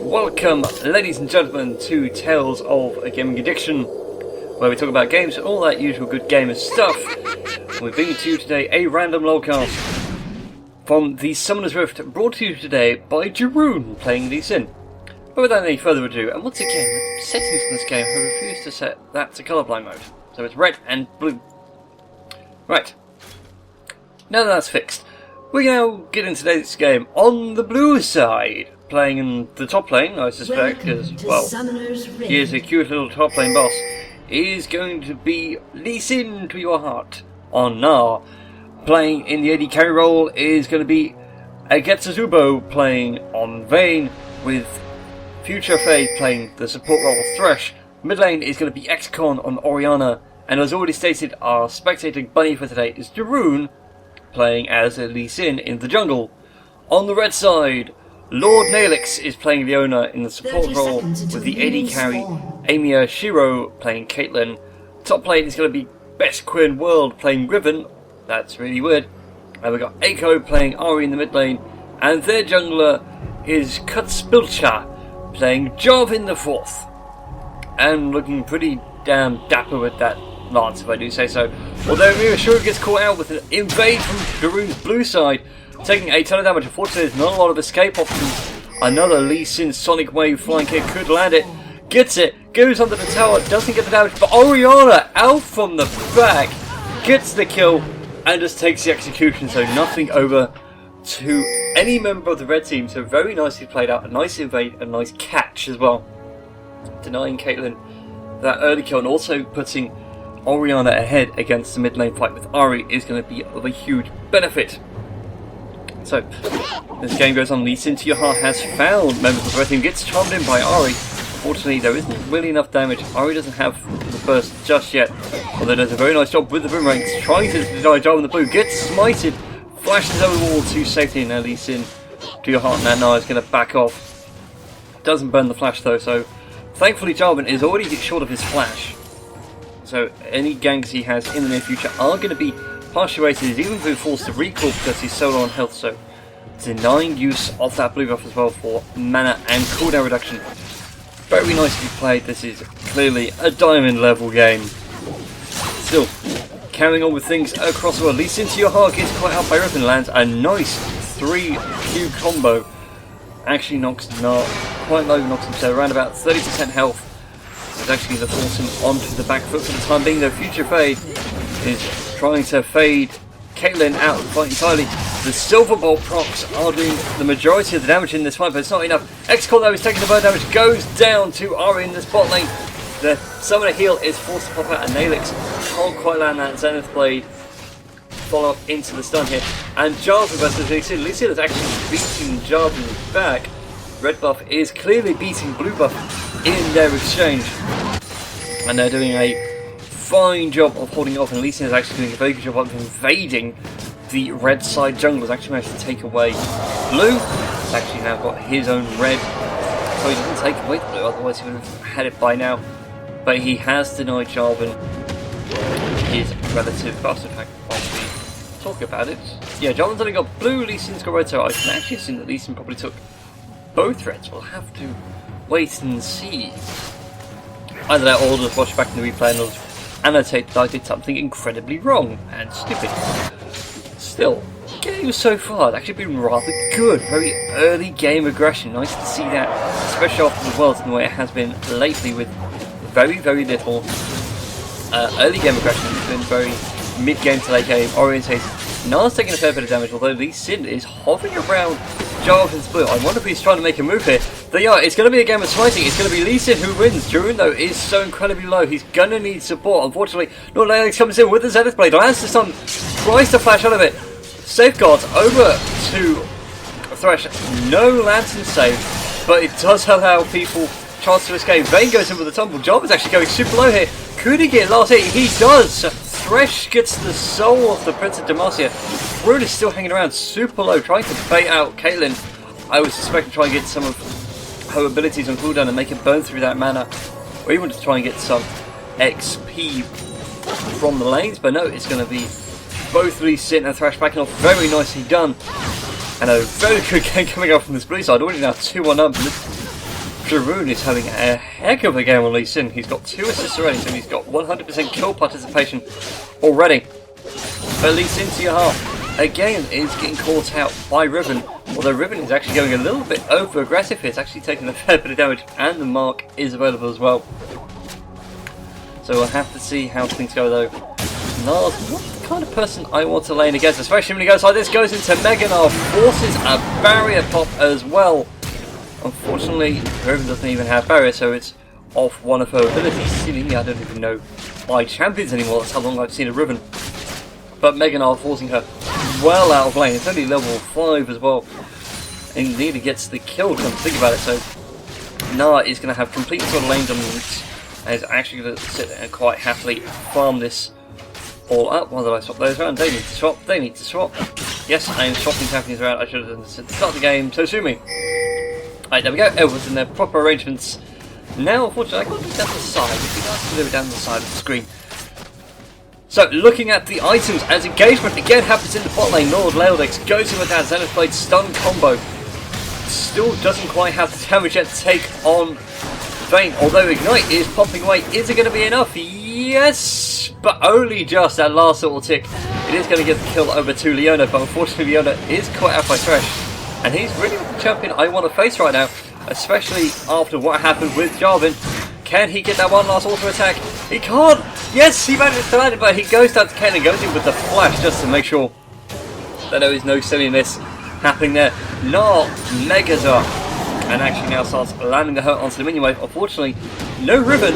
Welcome, ladies and gentlemen, to Tales of a Gaming Addiction, where we talk about games and all that usual good gamer stuff. And we're bringing to you today a random lolcast from the Summoner's Rift, brought to you today by Jarvan playing Lee Sin. But without any further ado, and once again, the settings in this game have refused to set that to colourblind mode. So it's red and blue. Right. Now that that's fixed, we now get into today's game on the blue side. Playing in the top lane, I suspect, because, well, he is a cute little top lane boss, is going to be Lee Sin to your heart on Gnar. Playing in the AD carry role is going to be Agetsuzubo playing on Vayne, with Future Fade playing the support role of Thresh. Mid lane is going to be Xcon on Orianna, and as already stated, our spectating bunny for today is Jarvan playing as Lee Sin in the jungle. On the red side, Lord Naelix is playing Leona in the support role, with the AD carry Amia Shiro playing Caitlyn. Top lane is going to be Best Queer in World playing Riven. That's really weird. And we've got Echo playing Ahri in the mid lane, and their jungler is Kutspilcha playing Jarvan the 4th. And looking pretty damn dapper with that lance, if I do say so. Although Amia Shiro gets caught out with an invade from Jarvan's blue side, taking a ton of damage. Unfortunately, there's not a lot of escape options. Another Lee Sin Sonic Wave flying kick could land it. Gets it, goes under the tower, doesn't get the damage, but Orianna out from the back gets the kill and just takes the execution, so nothing over to any member of the red team. So very nicely played out, a nice invade, a nice catch as well, denying Caitlyn that early kill, and also putting Orianna ahead against the mid lane fight with Ahri is going to be of a huge benefit. So, this game goes on. Lee Sin to your heart has found members of the red team, gets charmed in by Ahri. Unfortunately, there isn't really enough damage. Ahri doesn't have the burst just yet, although does a very nice job with the boomerangs, trying to deny Jarvan the blue, gets smited, flashes over the wall to safety, and now Lee Sin to your heart, and now is going to back off. Doesn't burn the flash though, so thankfully Jarvan is already short of his flash. So, any ganks he has in the near future are going to be partially wasted. He's even been forced to recall because he's so low on health, so denying use of that blue buff as well for mana and cooldown reduction. Very nicely played. This is clearly a diamond level game. Still, carrying on with things across the world. Lee Sin to your heart gets caught out by Riven, lands a nice 3Q combo. Actually knocks Gnar quite low, knocks him to around about 30% health. It's actually going to force him onto the back foot for the time being, though. Future Fade is trying to fade Caitlyn out of the fight entirely. The Silver Bolt procs are doing the majority of the damage in this fight, but it's not enough. Xcon though is taking the burn damage, goes down to Ahri in the spot lane. The Summoner heal is forced to pop out, and Naelix can't quite land that Zenith Blade. Follow up into the stun here. And Jarvan versus Lee Sin. Lee Sin is actually beating Jarvan back. Red buff is clearly beating blue buff in their exchange. And they're doing a fine job of holding off, and Lee Sin is actually doing a very good job of invading the red side junglers. Actually managed to take away blue. He's actually now got his own red, so he doesn't take away the blue, otherwise he would have had it by now. But he has denied Jarvan his relative buffs. In fact, while we talk about it, yeah, Jarvan's only got blue, Lee Sin's got red, so I can actually assume that Lee Sin probably took both reds. We'll have to wait and see. Either that, or just watch back in the replay and I'll annotate that I did something incredibly wrong and stupid. Still, game so far has actually been rather good. Very early game aggression. Nice to see that, especially after the world in the way it has been lately, with very, very little early game aggression. It's been very mid-game to late game orientated. Gnar's taking a fair bit of damage, although Lee Sin is hovering around Jarvan's blue. I wonder if he's trying to make a move here. They are. It's going to be a game of smiting. It's going to be Lee Sin who wins. Jarvan, though, is so incredibly low. He's going to need support. Unfortunately, Lord Naelix comes in with the Zenith Blade. Lands the stun. Tries to flash out of it. Safeguards over to Thresh. No lantern save, but it does allow people a chance to escape. Vayne goes in with a tumble. Jarvan's actually going super low here. Could he get last hit? He does. Thresh gets the soul of the Prince of Demacia. Brood is still hanging around super low, trying to bait out Caitlyn. I would suspect to try and get some of her abilities on cooldown and make it burn through that mana, or even to try and get some XP from the lanes, but no, it's going to be both Lee Sin and Thresh backing off. Very nicely done. And a very good game coming out from this blue side. Already now 2-1 up. Jarvan is having a heck of a game on Lee Sin. He's got 2 assists already, so he's got 100% kill participation already. But Lee Sin, to your heart, again, is getting caught out by Riven. Although Riven is actually going a little bit over aggressive here. It's actually taking a fair bit of damage, and the mark is available as well. So we'll have to see how things go though. Gnar's not the kind of person I want to lane against, especially when he goes like this, goes into Gnar, forces a barrier pop as well. Unfortunately, Riven doesn't even have barrier, so it's off one of her abilities. Seemingly, I don't even know my champions anymore, that's how long I've seen a Riven. But Gnar forcing her well out of lane. It's only level 5 as well. And nearly gets the kill, come to think about it. So Gnar is going to have complete sort of lane dominance, and is actually going to sit there and quite happily farm this all up. Why did I swap those around? They need to swap, they need to swap. Yes, I am swapping champions around. I should have done this at the start of the game, so sue me. Right, there we go. Everyone's in their proper arrangements. Now, unfortunately, I can't do it down the side. It'd be nice to do it down the side of the screen. So, looking at the items, as engagement again happens in the bot lane, Lord Leodix goes in with that Zenith Blade stun combo. Still doesn't quite have the damage yet to take on Vayne, although Ignite is popping away. Is it going to be enough? Yes, but only just that last little tick. It is going to get the kill over to Leona, but unfortunately Leona is caught out by Thresh. And he's really the champion I want to face right now, especially after what happened with Jarvan. Can he get that one last auto attack? He can't! Yes, he managed to land it, but he goes down to Caitlyn, goes in with the flash just to make sure that there is no silliness happening there. Gnar megas up, and actually now starts landing the hurt onto the minion wave. Unfortunately, no Riven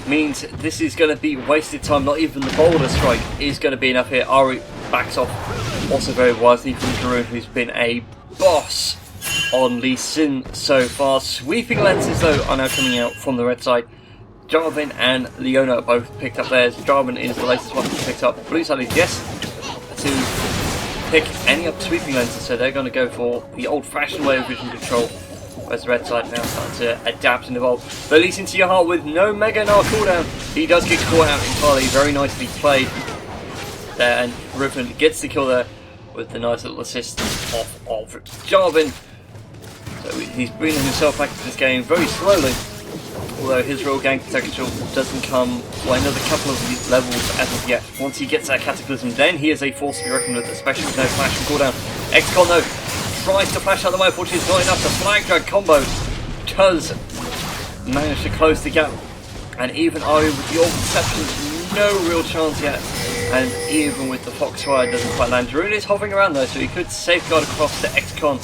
means this is going to be wasted time. Not even the boulder strike is going to be enough here. Ahri backs off also very wisely from Jarvan, who's been a boss on Lee Sin so far. Sweeping lenses though are now coming out from the red side. Jarvan and Leona are both picked up theirs. Jarvan is the latest one picked up. Blue side is yes to pick any up sweeping lenses, so they're going to go for the old-fashioned way of vision control. Whereas the red side now starting to adapt and evolve. But Lee Sin to your heart with no Gnar cooldown. He does get caught out entirely. Very nicely played there, and Riven gets the kill there with the nice little assist off of Jarvan. So he's bringing himself back to this game very slowly, although his real gank potential doesn't come for another couple of these levels as of yet. Once he gets that Cataclysm, then he is a force to be reckoned with, especially with no flash and cooldown. XCon though tries to flash out the way, unfortunately it's not enough. The flag drag combo does manage to close the gap, and even Ahri with the Orb Perception, no real chance yet. And even with the Foxfire, doesn't quite land. Jarvan is hovering around though, so he could safeguard across to XCon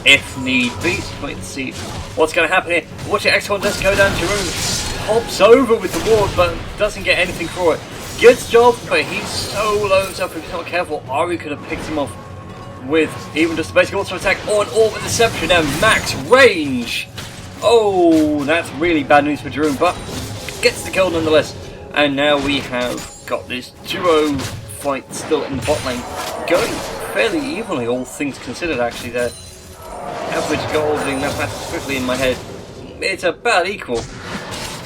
if need be. Wait to see what's going to happen here. Watch it, XCon does go down. Jarvan hops over with the ward, but doesn't get anything for it. Gets job, but he's so low himself. If he's not careful, Ahri could have picked him off with even just a basic auto attack or an Orb of Deception and max range. Oh, that's really bad news for Jarvan, but gets the kill nonetheless. And now we have got this duo fight still in bot lane, going fairly evenly, all things considered. Actually, their average goal doing mathematics quickly in my head, it's about equal.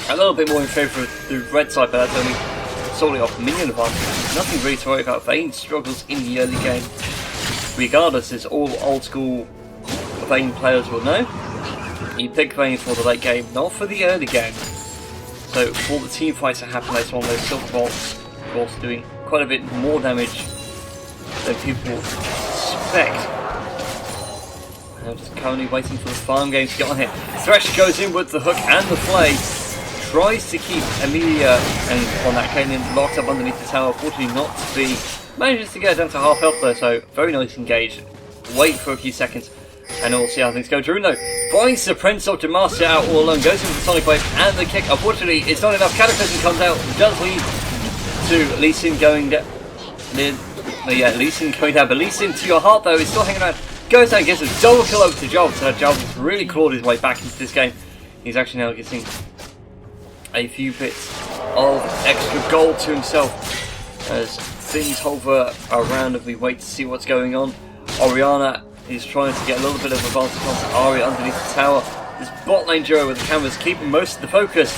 A little bit more in favour of the red side, but that's only solely off minion advantage. Nothing really to worry about. Vayne struggles in the early game. Regardless, as all old school Vayne players will know, you pick Vayne for the late game, not for the early game. So for the team fights that happen later on, those silver bolts, of course, doing quite a bit more damage than people suspect. I'm just currently waiting for the farm game to get on here. Thresh goes in with the hook and the flay, tries to keep Amelia and on that Caitlyn locked up underneath the tower. Fortunately not to be. Manages to get down to half health there, so very nice engage. Wait for a few seconds and we'll see how things go. Jarvan though finds the Prince of Demacia out all alone, goes in with the Sonic Wave and the kick. Unfortunately, it's not enough. Cataclysm comes out, does lead to Lee Sin going down. Yeah, Lee Sin going down, but Lee Sin to your heart though is still hanging around. Goes down, gets a double kill over to Jarvan, so Jarvan's really clawed his way back into this game. He's actually now getting a few bits of extra gold to himself as things hover around and we wait to see what's going on. Orianna is trying to get a little bit of advantage onto Ahri underneath the tower. This bot lane duo with the cameras keeping most of the focus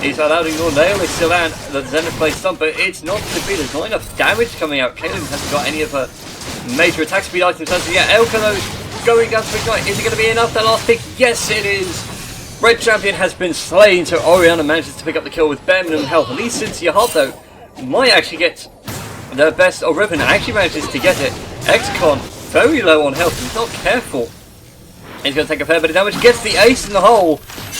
is allowing your nail is still and the Zenith Blade stump, but it's not to be. There's not enough damage coming out. Caitlyn hasn't got any of her major attack speed items. So yeah, Elka though going down to Ignite. Is it going to be enough? That last pick? Yes, it is. Red champion has been slain, so Orianna manages to pick up the kill with bare minimum health. At least since your heart though might actually get the best, or Riven actually manages to get it. Excon very low on health, he's not careful. He's going to take a fair bit of damage, gets the ace in the hole.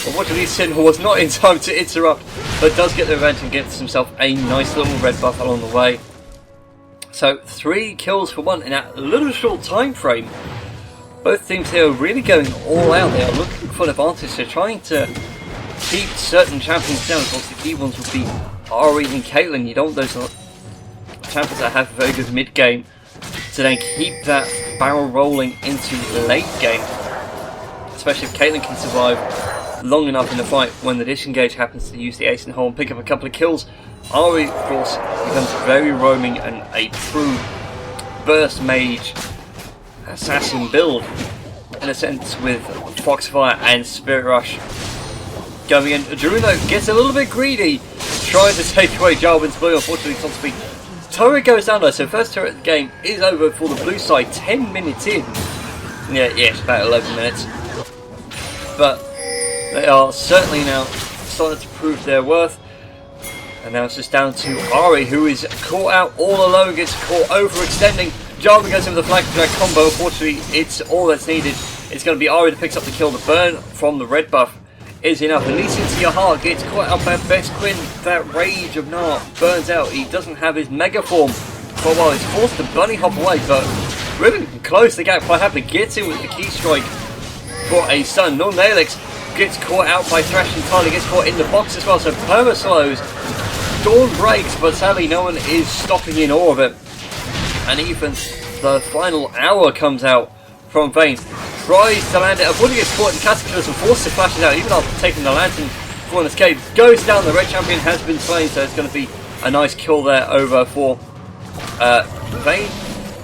Unfortunately, Sin was not in time to interrupt, but does get the revenge and gets himself a nice little red buff along the way. So 3 kills for 1 in a little short time frame. Both teams here are really going all out. They are looking for an advantage. They're trying to keep certain champions down. Of course, the key ones would be Ahri and Caitlyn. You don't want those champions that have a very good mid game to then keep that barrel rolling into the late game. Especially if Caitlyn can survive long enough in the fight when the disengage happens to use the ace in the hole and pick up a couple of kills. Ahri, of course, becomes very roaming and a true burst mage assassin build in a sense, with Foxfire and Spirit Rush going in. Juno gets a little bit greedy, trying to take away Jarvan's blue. Unfortunately, it's not speed. Turret goes down though, so first turret of the game is over for the blue side. 10 minutes in. Yeah, it's about 11 minutes. But they are certainly now starting to prove their worth. And now it's just down to Ahri, who is caught out all alone, gets caught overextending. Jarvan goes in with the flag drag combo. Unfortunately, it's all that's needed. It's going to be Ahri that picks up the kill. The burn from the red buff is enough. At least into your heart gets caught out by Best Quinn. That rage of Gnar burns out. He doesn't have his mega form for a while. He's forced to bunny hop away, but Riven can close the gap quite happily. Gets in with the key strike for a stun. Non-Nailix gets caught out by Thresh entirely. Gets caught in the box as well. So perma slows. Dawn breaks, but sadly no one is stopping in awe of it. And even the final hour comes out from Vayne. Tries to land it, avoiding gets caught in Cataclysm, forced to flash it out even after taking the lantern for an escape. Goes down, the red champion has been slain, so it's going to be a nice kill there over for Vayne.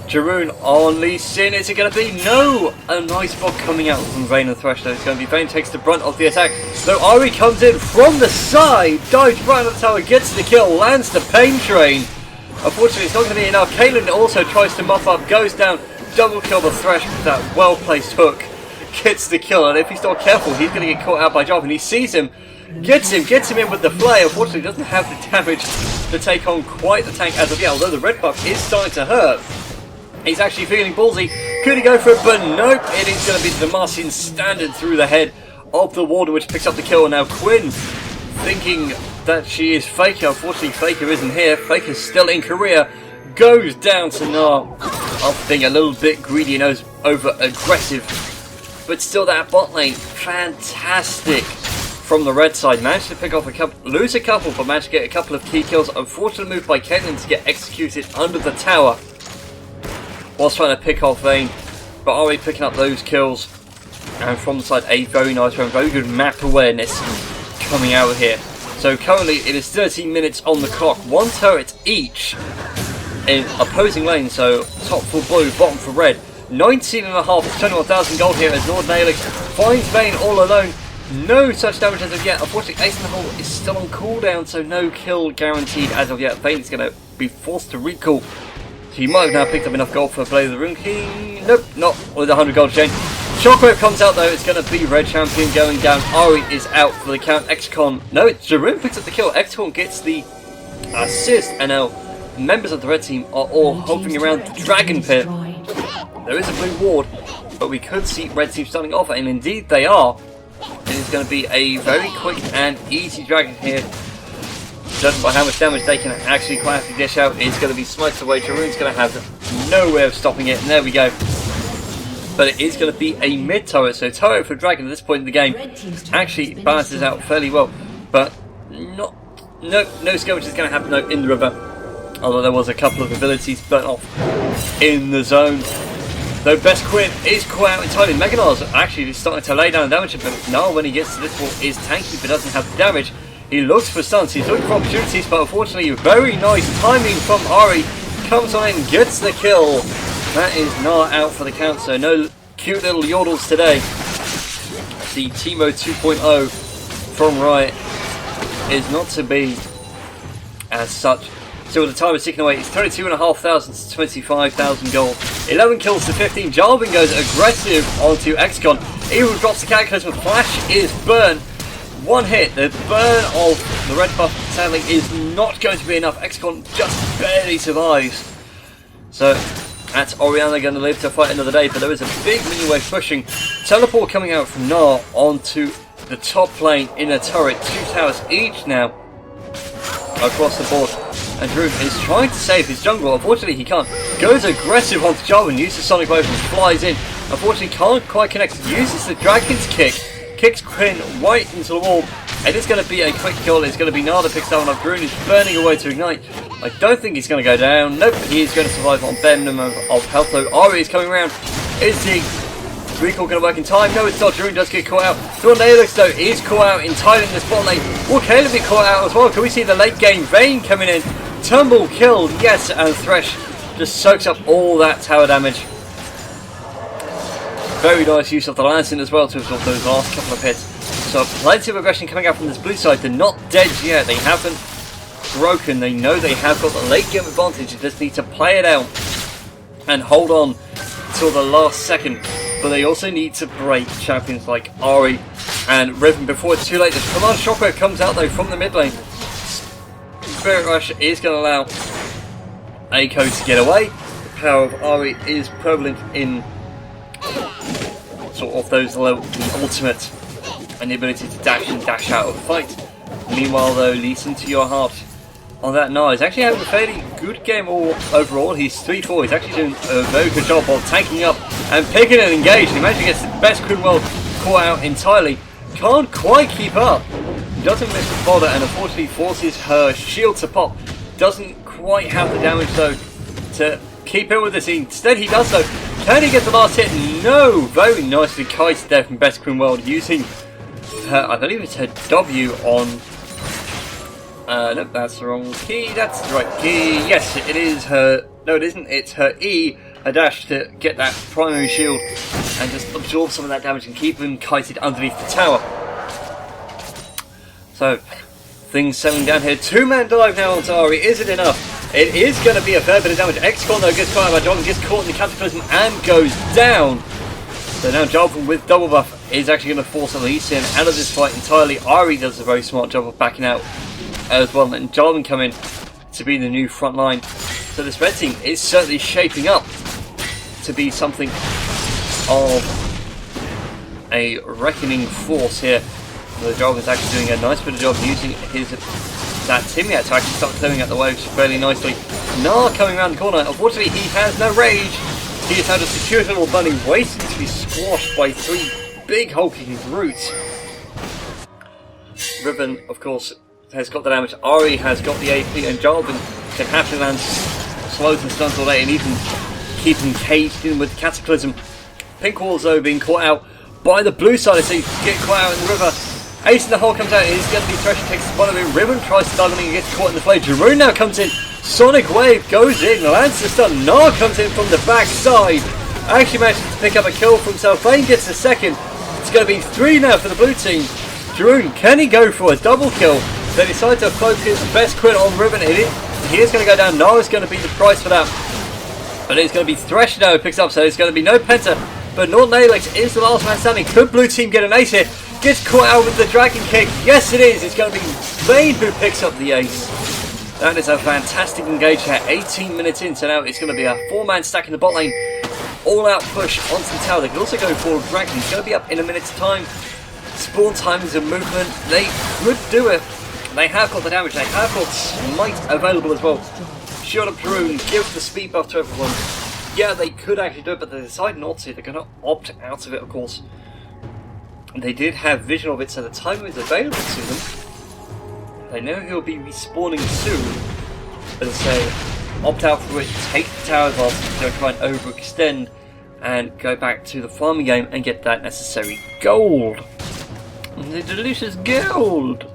Jarvan on Lee Sin, is it going to be? No! A nice block coming out from Vayne and Thresh, though. It's going to be Vayne takes the brunt of the attack. So Ahri comes in from the side, dives right on the tower, gets the kill, lands the pain train. Unfortunately, it's not going to be enough. Caitlyn also tries to muff up, goes down, double kill the Thresh with that well-placed hook. Gets the kill, and if he's not careful, he's going to get caught out by Jarvan. He sees him, gets him in with the flay. Unfortunately, doesn't have the damage to take on quite the tank as of yet, although the red buff is starting to hurt. He's actually feeling ballsy. Could he go for it? But nope, it is going to be the Martian standard through the head of the Warden, which picks up the kill. And now Quinn, thinking that she is Faker. Unfortunately, Faker isn't here. Faker's still in Korea. Goes down to Gnar after being a little bit greedy and over aggressive. But still, that bot lane, fantastic from the red side. Managed to pick off a couple, lose a couple, but managed to get a couple of key kills. Unfortunate move by Caitlyn to get executed under the tower whilst trying to pick off Vayne. But Ahri picking up those kills. And from the side, a very nice round, very good map awareness coming out of here. So currently it is 13 minutes on the clock, 1 turret each in opposing lanes, so top for blue, bottom for red. 19.5, 21,000 gold here as Nord-Nailix finds Vayne all alone. No such damage as of yet. Unfortunately, Ace in the Hole is still on cooldown, so no kill guaranteed as of yet. Vayne is going to be forced to recall. He might have now picked up enough gold for Blade of the Rune King. Nope, not with 100 gold chain. Shockwave comes out though, it's going to be red champion going down. Ahri is out for the count. Excon, no, it's Jarvan picks up the kill. Excon gets the assist, and now members of the red team are all hovering around the dragon pit. There is a blue ward, but we could see red team starting off, and indeed they are. It is going to be a very quick and easy dragon here. Judged by how much damage they can actually quietly dish out, it's going to be smoked away. Jarvan's going to have no way of stopping it, and there we go. But it is going to be a mid turret, so turret for dragon at this point in the game actually balances out fairly well. But no skirmish is going to happen though in the river, although there was a couple of abilities burnt off in the zone. Though Best Quinn is caught out entirely. Gnar's actually starting to lay down damage, but Gnar, when he gets to this wall, is tanky but doesn't have the damage. He looks for stuns, he's looking for opportunities, but unfortunately very nice timing from Ahri. Comes on in, gets the kill. That is Gnar out for the count, so no cute little yodels today. The Teemo 2.0 from Riot is not to be as such. So the time is ticking away. It's 32,500 to 25,000 gold. 11 kills to 15. Jarvan goes aggressive onto Excon. Even drops the Cataclysm. Flash is burned. One hit. The burn of the red buff sadly is not going to be enough. Excon just barely survives. So that's Orianna going to live to fight another day, but there is a big minion wave pushing. Teleport coming out from Gnar onto the top lane in a turret. 2 towers each now across the board. And Drew is trying to save his jungle. Unfortunately he can't. Goes aggressive onto Jarvan, uses Sonic Wave and flies in. Unfortunately can't quite connect. Uses the Dragon's Kick. Kicks Quinn right into the wall. It is going to be a quick kill. It's going to be Gnar that picks that one up. Drew is burning away to ignite. I don't think he's going to go down. Nope, he is going to survive on bare minimum of health though. Ahri is coming around. Is the recall going to work in time? No, it's not. Drew does get caught out. Dornalix though is caught out entirely in the spot lane. Will Caitlyn be caught out as well? Can we see the late game Vayne coming in? Tumble killed, yes, and Thresh just soaks up all that tower damage. Very nice use of the Lancing as well to absorb those last couple of hits. So plenty of aggression coming out from this blue side. They're not dead yet. They haven't broken. They know they have got the late game advantage. They just need to play it out and hold on till the last second. But they also need to break champions like Ahri and Riven before it's too late. The command shockwave comes out though from the mid lane. Spirit Rush is going to allow Echo to get away. The power of Ahri is prevalent in sort of those low, the ultimate and the ability to dash and dash out of the fight. Meanwhile though, listen to your heart on that Gnar. He's actually having a fairly good game overall. He's 3-4. He's actually doing a very good job of tanking up and picking and engaging. He managed to get the best Queen world caught out entirely. Can't quite keep up. Doesn't miss the fodder and unfortunately forces her shield to pop. Doesn't quite have the damage though to keep in with this. Instead he does so. Can he get the last hit? No! Very nicely kited there from Best Queen World using her, I believe it's her W on... nope, that's the wrong key. That's the right key. Yes, it is her... No, it isn't. It's her E, a dash to get that primary shield and just absorb some of that damage and keep him kited underneath the tower. So, things settling down here. 2-man dive now onto Ahri. Is it enough? It is going to be a fair bit of damage. Excon though gets caught out by Jarvan, gets caught in the Cataclysm and goes down. So now Jarvan with double buff is actually going to force Elysian out of this fight entirely. Ahri does a very smart job of backing out as well, and Jarvan come in to be the new front line. So this red team is certainly shaping up to be something of a reckoning force here. The Jarvan is actually doing a nice bit of job using his that Timiat to actually start clearing out the waves fairly nicely. Gnar coming around the corner. Unfortunately, he has no rage. He has had a secure little bunny waiting to be squashed by 3 big hulking brutes. Riven, of course, has got the damage. Ahri has got the AP, and Jarvan can happily land slows and stuns all day and even keep him caged in with the Cataclysm. Pink Walls, though, being caught out by the blue side, so you get caught out in the river. Ace in the hole comes out, it is going to be Thresh takes the bottom of it. Riven tries to dive in and gets caught in the flame. Jarvan now comes in, Sonic Wave goes in, lands the stun. Gnar comes in from the back side, actually manages to pick up a kill for himself. Vayne gets a second. It's going to be 3 now for the blue team. Jarvan, can he go for a double kill? They decide to focus best Quinn on Riven. He is going to go down. Gnar is going to be the price for that. But it's going to be Thresh now who picks up, so it's going to be no Penta. But Dornalix is the last man standing. Could blue team get an ace here? Gets caught out with the Dragon Kick. Yes, it is. It's going to be Vayne who picks up the ace. That is a fantastic engage here. 18 minutes in, so now it's going to be a 4-man stack in the bot lane. All-out push onto the tower. They can also go for Dragon. He's going to be up in a minute's time. Spawn times and movement. They could do it. They have got the damage. They have got Smite available as well. Shield up Jarvan. Give the speed buff to everyone. Yeah, they could actually do it, but they decide not to. They're going to opt out of it, of course. They did have vision of it, so the time is available to them. They know he'll be respawning soon. As I say, opt out for it, take the tower advantage, don't try and overextend, and go back to the farming game and get that necessary gold. The delicious gold!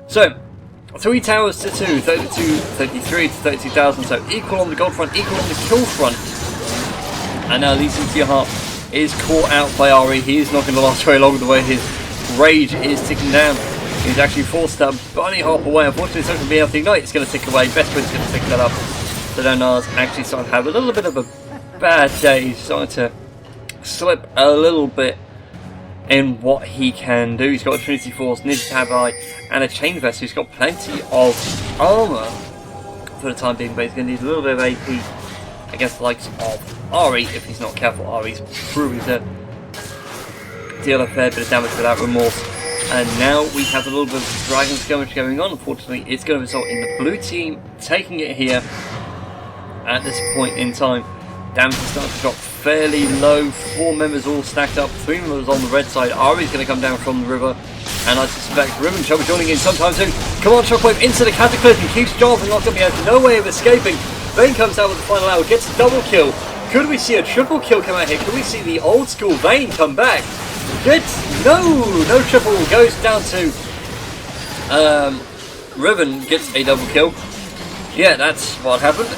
So, 3 towers to 2, 32, 33 to 32,000, so equal on the gold front, equal on the kill front. And now Listen to Your Heart is caught out by Ahri. He is not going to last very long the way his rage is ticking down. He's actually forced to bunny hop away. Unfortunately, it's not going to be able to ignite. It's going to tick away. Best Quinn's going to pick that up. So now Gnar's actually starting to have a little bit of a bad day. He's starting to slip a little bit in what he can do. He's got a Trinity Force, Ninja Tabi, and a Chain Vest. He's got plenty of armour for the time being, but he's going to need a little bit of AP against the likes of Ahri. If he's not careful, Ahri's proving to deal a fair bit of damage without remorse. And now we have a little bit of dragon skirmish going on. Unfortunately, it's going to result in the blue team taking it here at this point in time. Damage is starting to drop fairly low. 4 members all stacked up, 3 members on the red side. Ahri's going to come down from the river, and I suspect Riven shall be joining in sometime soon. Come on, Shockwave into the Cataclysm, keeps Jarvan locked up. He has no way of escaping. Vayne comes out with the final hour, gets a double kill. Could we see a triple kill come out here? Could we see the old school Vayne come back? No triple, goes down to Riven, gets a double kill. Yeah, that's what happened.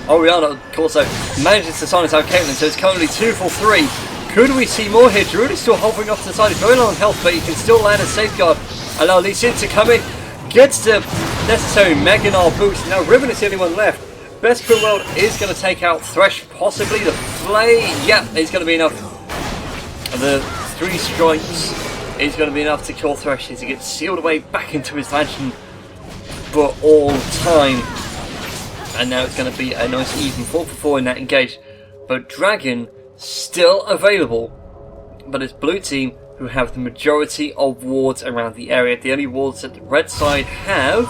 Orianna, of course, manages to silence out Caitlyn, so it's currently 2 for 3. Could we see more here? Druid is still hovering off to the side. He's very low on health, but he can still land a safeguard. Allow Lee Sin to come in, gets the necessary Mega Gnar boost. Now Riven is the only one left. Best Queen World is going to take out Thresh, possibly the Flay. Yeah, it's going to be enough. The 3 strikes is going to be enough to kill Thresh as he gets sealed away back into his mansion for all time. And now it's going to be a nice even 4 for 4 in that engage. But Dragon still available, but it's blue team who have the majority of wards around the area. The only wards that the red side have,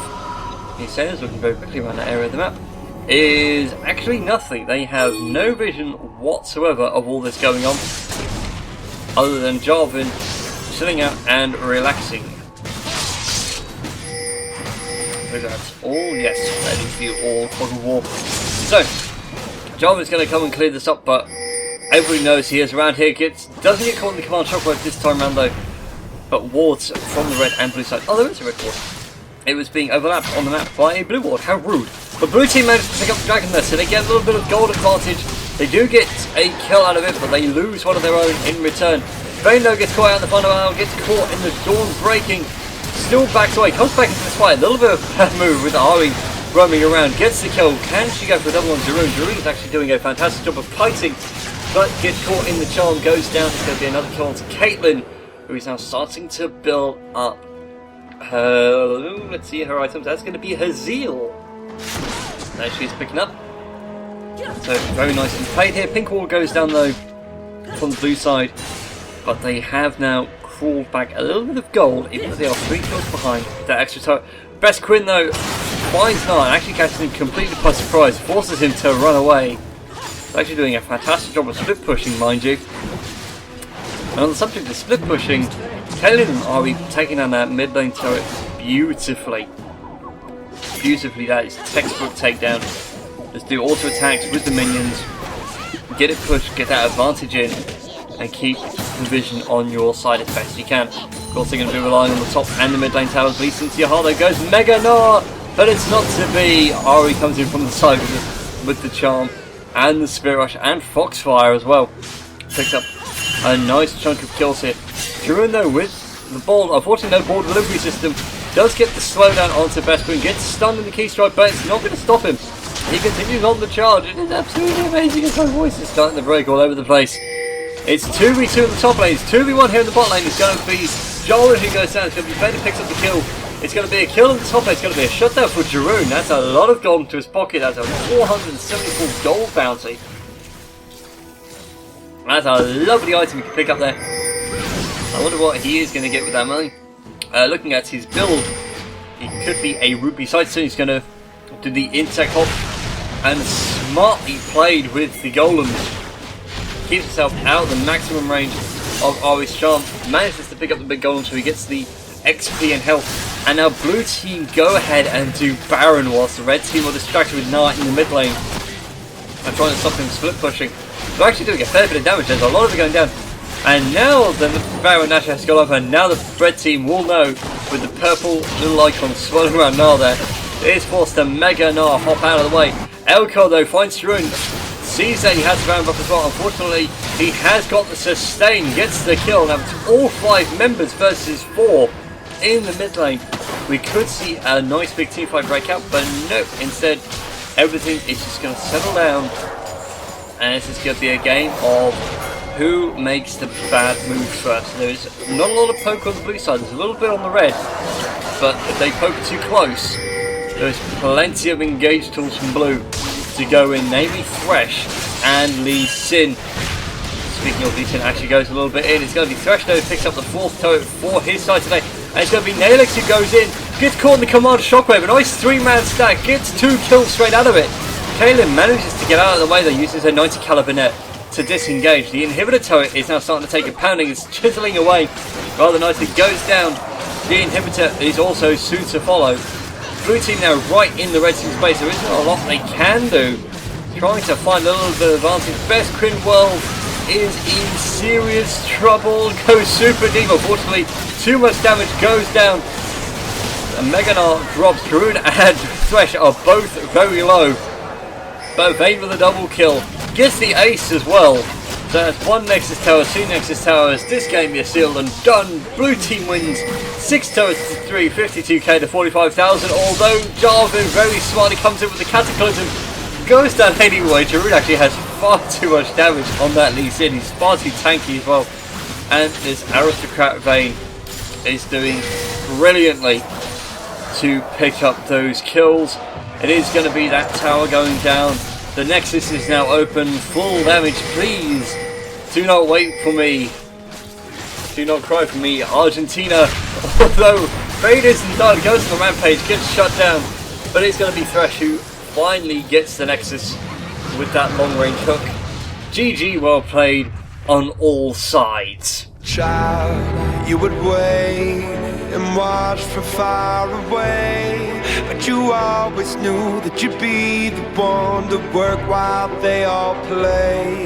these sailors looking very quickly around that area of the map, is actually nothing. They have no vision whatsoever of all this going on, other than Jarvan chilling out and relaxing. So that's all, yes, that is the all fog of war. So, Jarvan's going to come and clear this up, but everybody knows he is around here. Doesn't get caught in the command shockwave this time around though, but wards from the red and blue side. Oh, there is a red ward. It was being overlapped on the map by a blue ward. How rude. But blue team managed to pick up the dragon there, so they get a little bit of gold advantage. They do get a kill out of it, but they lose one of their own in return. Vayne though gets caught out in the final hour, gets caught in the dawn breaking, still backs away, comes back into this fight. A little bit of bad move with Ahri roaming around, gets the kill. Can she go for a double on Jarvan? Jarvan is actually doing a fantastic job of fighting, but gets caught in the charm, goes down. It's going to be another kill onto Caitlyn, who is now starting to build up her, let's see, her items. That's going to be her zeal. There she's picking up. So very nicely played here. Pink wall goes down though from the blue side, but they have now crawled back a little bit of gold, even though they are 3 kills behind that extra time. Best Quinn though finds Gnar, actually catches him completely by surprise, forces him to run away. He's actually doing a fantastic job of split pushing, mind you. And on the subject of split pushing, Caitlyn and Ahri taking down that mid lane turret beautifully. Beautifully, that is textbook takedown. Just do auto attacks with the minions, get it pushed, get that advantage in, and keep the vision on your side as best you can. Of course, they're going to be relying on the top and the mid lane towers. Leads into your heart, there goes Mega Gnar, but it's not to be. Ahri comes in from the side with the charm and the Spirit Rush and Foxfire as well. Picks up a nice chunk of kills here. Druid though with the ball, unfortunately no ball delivery system, does get the slowdown onto Best Queen, gets stunned in the key strike, but it's not going to stop him. He continues on the charge. It is absolutely amazing as my voice is starting to break all over the place. It's 2v2 in the top lane, it's 2v1 here in the bot lane. It's going to be Jarvan who goes down, it's going to be Vayne who picks up the kill. It's going to be a kill in the top lane, it's going to be a shutdown for Jarvan. That's a lot of gold into his pocket, that's a 474 gold bounty. That's a lovely item you can pick up there. I wonder what he is going to get with that money. Looking at his build, he could be a Ruby Sightstone. He's going to do the insect hop and smartly played with the golems. Keeps himself out of the maximum range of Ahri's charm. Manages to pick up the big golem so he gets the XP and health. And now blue team go ahead and do Baron whilst the red team are distracted with Gnar in the mid lane. I'm trying to stop him split pushing. They're actually doing a fair bit of damage. There's a lot of it going down. And now the Baron Nash has gone up, and now the red team will know with the purple little icon swirling around Gnar there. It is forced to Mega Gnar hop out of the way. Elko though finds Jarvan, sees that he has the round buff as well. Unfortunately, he has got the sustain, gets the kill. Now it's all 5 members versus 4 in the mid lane. We could see a nice big team fight break out, but nope. Instead, everything is just going to settle down, and this is going to be a game of who makes the bad moves first. There's not a lot of poke on the blue side, there's a little bit on the red, but if they poke too close, there's plenty of engage tools from blue to go in, namely Thresh and Lee Sin. Speaking of Lee Sin, actually goes a little bit in. It's going to be Thresh though, who picks up the 4th turret for his side today, and it's going to be Nailix who goes in, gets caught in the command shockwave, a nice 3-man stack, gets 2 kills straight out of it. Caitlyn manages to get out of the way though, uses her 90 caliber net to disengage. The inhibitor turret is now starting to take a pounding, it's chiseling away rather nicely, goes down. The inhibitor is also soon to follow. Blue team now right in the red team space, there isn't a lot they can do. Trying to find a little bit of advantage. Best Crin World is in serious trouble, goes super deep, unfortunately too much damage, goes down. And Gnar drops. Karun and Thresh are both very low. But Vayne with a double kill. Gets the ace as well. So that's 1 Nexus Tower, 2 Nexus Towers. This game is sealed and done. Blue team wins 6 turrets to 3, 52k to 45,000. Although Jarvan very smartly comes in with the Cataclysm. Goes down anyway. Karun actually has far too much damage on that Lee Sin. He's far too tanky as well. And this Aristocrat Vayne is doing brilliantly to pick up those kills. It is going to be that tower going down. The Nexus is now open. Full damage, please. Do not wait for me. Do not cry for me, Argentina. Although Vayne isn't done, goes to the rampage, gets shut down. But it's going to be Thresh who finally gets the Nexus with that long range hook. GG, well played on all sides. Child, you would wait and watch from far away, but you always knew that you'd be the one to work while they all play.